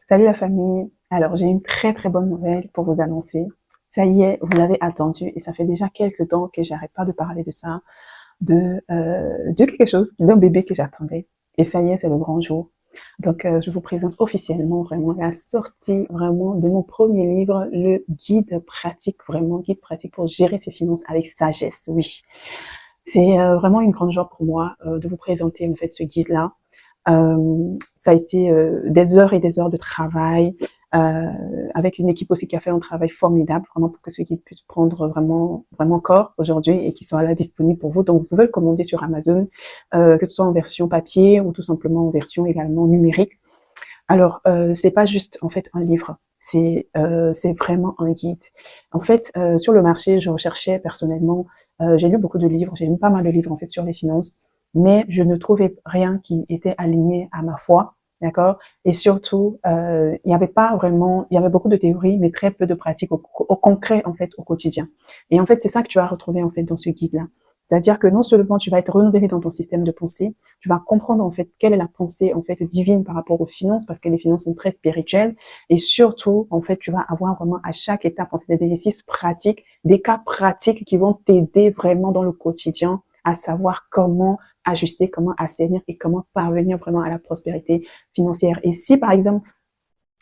Salut la famille. Alors, j'ai une très très bonne nouvelle pour vous annoncer. Ça y est, vous l'avez attendu et ça fait déjà quelques temps que j'arrête pas de parler de ça, de quelque chose, d'un bébé que j'attendais. Et ça y est, c'est le grand jour. Donc, je vous présente officiellement vraiment la sortie vraiment de mon premier livre, le guide pratique, vraiment guide pratique pour gérer ses finances avec sagesse. Oui, c'est vraiment une grande joie pour moi de vous présenter en fait ce guide-là. Ça a été des heures et des heures de travail, avec une équipe aussi qui a fait un travail formidable, vraiment pour que ce guide puisse prendre vraiment corps aujourd'hui et qu'il soit là disponible pour vous. Donc vous pouvez le commander sur Amazon, que ce soit en version papier ou tout simplement en version également numérique. Alors c'est pas juste en fait un livre. C'est vraiment un guide. En fait, sur le marché, je recherchais personnellement, j'ai lu beaucoup de livres, j'ai lu pas mal de livres en fait sur les finances, mais je ne trouvais rien qui était aligné à ma foi, d'accord? Et surtout, il n'y avait pas vraiment, il y avait beaucoup de théories, mais très peu de pratiques au concret en fait au quotidien. Et en fait, c'est ça que tu vas retrouver en fait dans ce guide-là. C'est-à-dire que non seulement tu vas être renouvelé dans ton système de pensée, tu vas comprendre en fait quelle est la pensée en fait divine par rapport aux finances, parce que les finances sont très spirituelles, et surtout en fait tu vas avoir vraiment à chaque étape en fait des exercices pratiques, des cas pratiques qui vont t'aider vraiment dans le quotidien à savoir comment ajuster, comment assainir et comment parvenir vraiment à la prospérité financière. Et si par exemple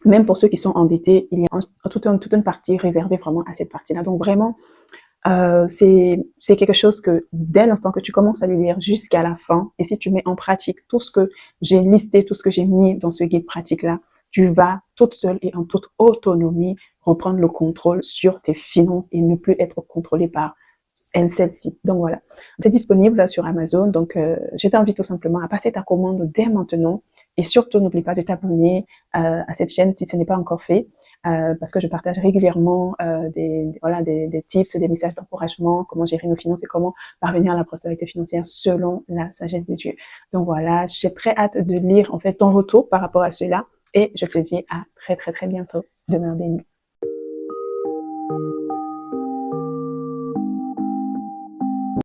même pour ceux qui sont endettés, il y a toute une partie réservée vraiment à cette partie-là. Donc vraiment, c'est quelque chose que dès l'instant que tu commences à le lire jusqu'à la fin, et si tu mets en pratique tout ce que j'ai listé, tout ce que j'ai mis dans ce guide pratique-là, tu vas toute seule et en toute autonomie reprendre le contrôle sur tes finances et ne plus être contrôlé par celle-ci. Donc voilà, c'est disponible là sur Amazon. Donc je t'invite tout simplement à passer ta commande dès maintenant et surtout n'oublie pas de t'abonner à cette chaîne si ce n'est pas encore fait. Parce que je partage régulièrement des tips, des messages d'encouragement, comment gérer nos finances et comment parvenir à la prospérité financière selon la sagesse de Dieu. Donc voilà, j'ai très hâte de lire en fait ton retour par rapport à cela et je te dis à très très très bientôt. Demeure béni.